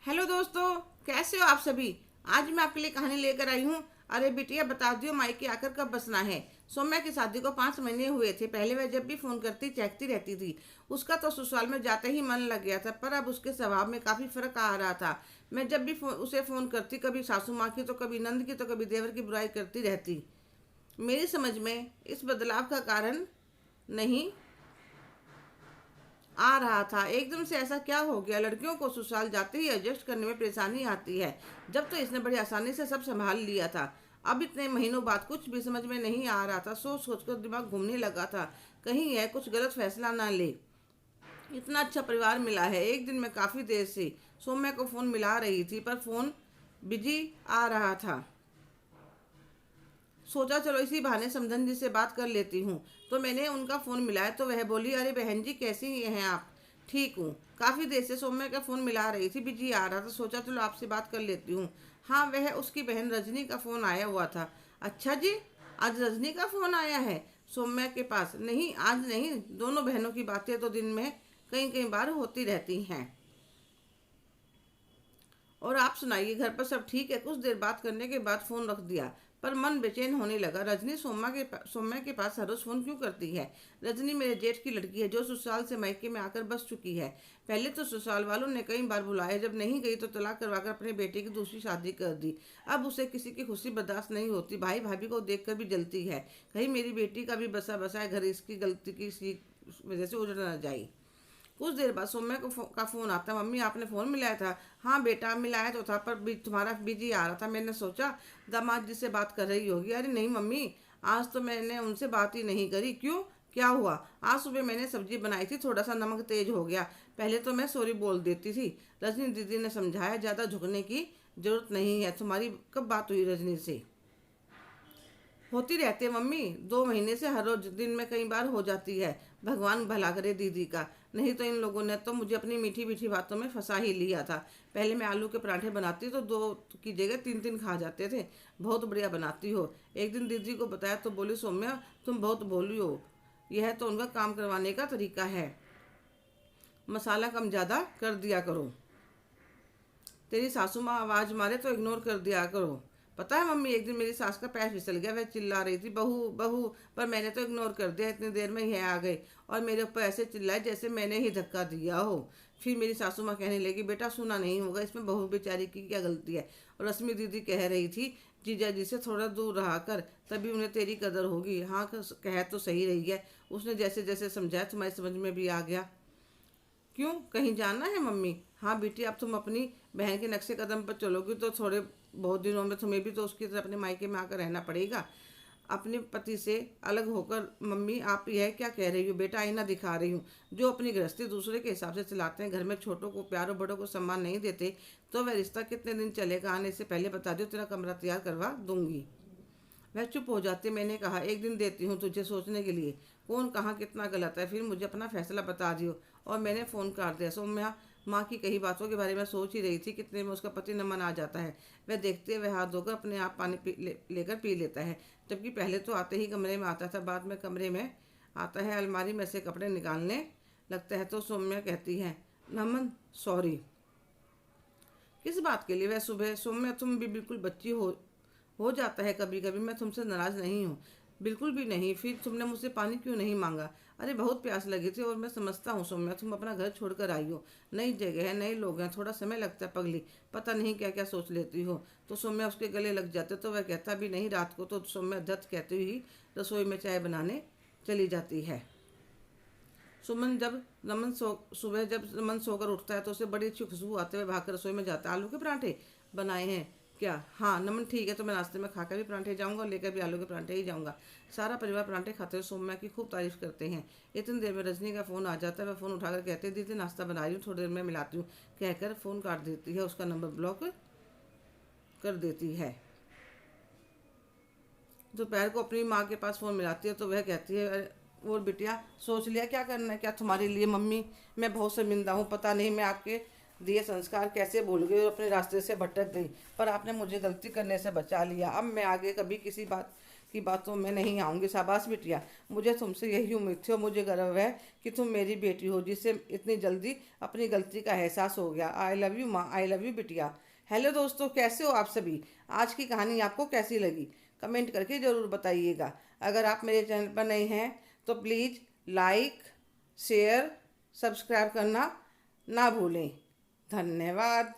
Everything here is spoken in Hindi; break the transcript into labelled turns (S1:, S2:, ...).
S1: हेलो दोस्तों, कैसे हो आप सभी। आज मैं आपके लिए कहानी लेकर आई हूँ। अरे बिटिया, बता दियो मायके आकर कब बसना है। सौम्या की शादी को 5 महीने हुए थे। पहले वह जब भी फोन करती चहकती रहती थी। उसका तो ससुराल में जाते ही मन लग गया था, पर अब उसके स्वभाव में काफी फर्क आ रहा था। मैं जब भी उसे फोन करती, कभी सासू माँ की तो कभी नंद की तो कभी देवर की बुराई करती रहती। मेरी समझ में इस बदलाव का कारण नहीं आ रहा था। एकदम से ऐसा क्या हो गया। लड़कियों को ससुराल जाते ही एडजस्ट करने में परेशानी आती है। जब तो इसने बड़ी आसानी से सब संभाल लिया था। अब इतने महीनों बाद कुछ भी समझ में नहीं आ रहा था। सोच सोच कर दिमाग घूमने लगा था, कहीं यह कुछ गलत फैसला ना ले। इतना अच्छा परिवार मिला है। एक दिन मैं काफ़ी देर से सौम्या को फ़ोन मिला रही थी, पर फ़ोन बिजी आ रहा था। सोचा चलो इसी बहाने समधन जी से बात कर लेती हूँ। तो मैंने उनका फ़ोन मिलाया तो वह बोली, अरे बहन जी कैसी हैं आप। ठीक हूँ। काफ़ी देर से सौम्या का फ़ोन मिला रही थी, बिजी आ रहा था। सोचा चलो आपसे बात कर लेती हूँ। हाँ, वह उसकी बहन रजनी का फ़ोन आया हुआ था। अच्छा जी, आज रजनी का फ़ोन आया है सौम्या के पास। नहीं, आज नहीं। दोनों बहनों की बातें तो दिन में कई कई बार होती रहती हैं। और आप सुनाइए, घर पर सब ठीक है। कुछ देर बात करने के बाद फ़ोन रख दिया, पर मन बेचैन होने लगा। रजनी सौम्या के पास हर रोज़ फ़ोन क्यों करती है। रजनी मेरे जेठ की लड़की है, जो ससुराल से मायके में आकर बस चुकी है। पहले तो ससुराल वालों ने कई बार बुलाया, जब नहीं गई तो तलाक करवाकर अपने बेटे की दूसरी शादी कर दी। अब उसे किसी की खुशी बर्दाश्त नहीं होती। भाई भाभी को देखकर भी जलती है। कहीं मेरी बेटी का भी बसा बसाया घर इसकी गलती की वजह से उजड़ न जाए। कुछ देर बाद सौम्या का फ़ोन आता, मम्मी आपने फ़ोन मिलाया था। हाँ बेटा, मिलाया तो था, पर तुम्हारा बिजी आ रहा था। मैंने सोचा दामाद जी से बात कर रही होगी। अरे नहीं मम्मी, आज तो मैंने उनसे बात ही नहीं करी। क्यों, क्या हुआ। आज सुबह मैंने सब्जी बनाई थी, थोड़ा सा नमक तेज हो गया। पहले तो मैं सॉरी बोल देती थी। रजनी दीदी ने समझाया, ज़्यादा झुकने की जरूरत नहीं है। तुम्हारी कब बात हुई रजनी से। होती रहती है मम्मी, 2 महीने से हर रोज दिन में कई बार हो जाती है। भगवान भला करे दीदी का। नहीं तो इन लोगों ने तो मुझे अपनी मीठी मीठी बातों में फंसा ही लिया था। पहले मैं आलू के पराठे बनाती तो 2 की जगह 3 3 खा जाते थे। बहुत बढ़िया बनाती हो। एक दिन दीदी को बताया तो बोली, सौम्या तुम बहुत बोली हो। यह तो उनका काम करवाने का तरीका है। मसाला कम ज़्यादा कर दिया करो। तेरी सासू माँ आवाज़ मारे तो इग्नोर कर दिया करो। पता है मम्मी, एक दिन मेरी सास का पैर फिसल गया। वह चिल्ला रही थी, बहू बहू, पर मैंने तो इग्नोर कर दिया। इतनी देर में यह आ गए और मेरे ऊपर ऐसे चिल्लाए जैसे मैंने ही धक्का दिया हो। फिर मेरी सासू माँ कहने लगी, बेटा सुना नहीं होगा, इसमें बहू बेचारी की क्या गलती है। और रश्मि दीदी कह रही थी, जीजा जी से थोड़ा दूर रहा कर, तभी उन्हें तेरी कदर होगी। हाँ, कह तो सही रही है। उसने जैसे जैसे समझाया तुम्हारी समझ में भी आ गया। क्यों, कहीं जाना है मम्मी। हाँ बेटी, अब तुम अपनी बहन के नक्शे कदम पर चलोगी तो थोड़े बहुत दिनों में तुम्हें भी तो उसकी तरह अपने मायके में आकर रहना पड़ेगा। अपने पति से अलग होकर। मम्मी आप यह क्या कह रही हो बेटा, आईना दिखा रही हूँ। जो अपनी गृहस्थी दूसरे के हिसाब से चलाते हैं, घर में छोटों को प्यार और बड़ों को सम्मान नहीं देते, तो वह रिश्ता कितने दिन चलेगा। आने से पहले बता दो, तेरा कमरा तैयार करवा दूंगी। वह चुप हो जाती। मैंने कहा, एक दिन देती हूँ तुझे सोचने के लिए, कौन कहाँ कितना गलत है, फिर मुझे अपना फैसला बता दियो। और मैंने फ़ोन काट दिया। सौम्या माँ की कही बातों के बारे में सोच ही रही थी, कितने में उसका पति नमन आ जाता है। वह देखते हुए हाथ धोकर अपने आप पानी लेकर पी लेता है। जबकि पहले तो आते ही कमरे में आता था, बाद में कमरे में आता है, अलमारी में से कपड़े निकालने लगता है। तो सौम्या कहती है, नमन सॉरी। किस बात के लिए। वह सुबह, सौम्या तुम भी बिल्कुल बच्ची हो जाता है कभी कभी। मैं तुमसे नाराज़ नहीं हूँ, बिल्कुल भी नहीं। फिर तुमने मुझसे पानी क्यों नहीं मांगा। अरे बहुत प्यास लगी थी, और मैं समझता हूँ सौम्या, तुम अपना घर छोड़कर आई हो, नई जगह है, नए लोग हैं, थोड़ा समय लगता है पगली। पता नहीं क्या क्या सोच लेती हो। तो सौम्या उसके गले लग जाते, तो वह कहता भी नहीं। रात को तो सौम्या धत कहती हुई रसोई में चाय बनाने चली जाती है। सुमन जब नमन सो सुबह जब नमन सोकर उठता है तो उसे बड़ी अच्छी खुशबू आते हुए भागकर रसोई में जाता है। आलू के पराठे बनाए हैं क्या। हाँ नमन ठीक है, तो मैं नाश्ते में खाकर भी पराठे जाऊंगा और लेकर भी आलू के पराठे ही जाऊंगा। सारा परिवार पराठे खाते हुए सौम्या की खूब तारीफ करते हैं। इतनी देर में रजनी का फ़ोन आ जाता है। वह फ़ोन उठाकर कहते हैं, दीदी नाश्ता बना रही हूँ, थोड़ी देर में मिलाती हूँ। कहकर फ़ोन काट देती है, उसका नंबर ब्लॉक कर देती है। दोपहर को अपनी माँ के पास फ़ोन मिलाती है तो वह कहती है, "अरे, और बिटिया सोच लिया क्या करना है क्या तुम्हारे लिए। मम्मी मैं बहुत शर्मिंदा हूँ, पता नहीं मैं आपके दिए संस्कार कैसे भूल गई और अपने रास्ते से भटक गई, पर आपने मुझे गलती करने से बचा लिया। अब मैं आगे कभी किसी बात की बातों में नहीं आऊँगी। शाबाश बिटिया, मुझे तुमसे यही उम्मीद थी और मुझे गर्व है कि तुम मेरी बेटी हो जिसे इतनी जल्दी अपनी गलती का एहसास हो गया। आई लव यू माँ, आई लव यू बिटिया। हेलो दोस्तों, कैसे हो आप सभी? आज की कहानी आपको कैसी लगी? कमेंट करके ज़रूर बताइएगा। अगर आप मेरे चैनल पर नए हैं तो प्लीज़ लाइक, शेयर, सब्सक्राइब करना ना भूलें। धन्यवाद।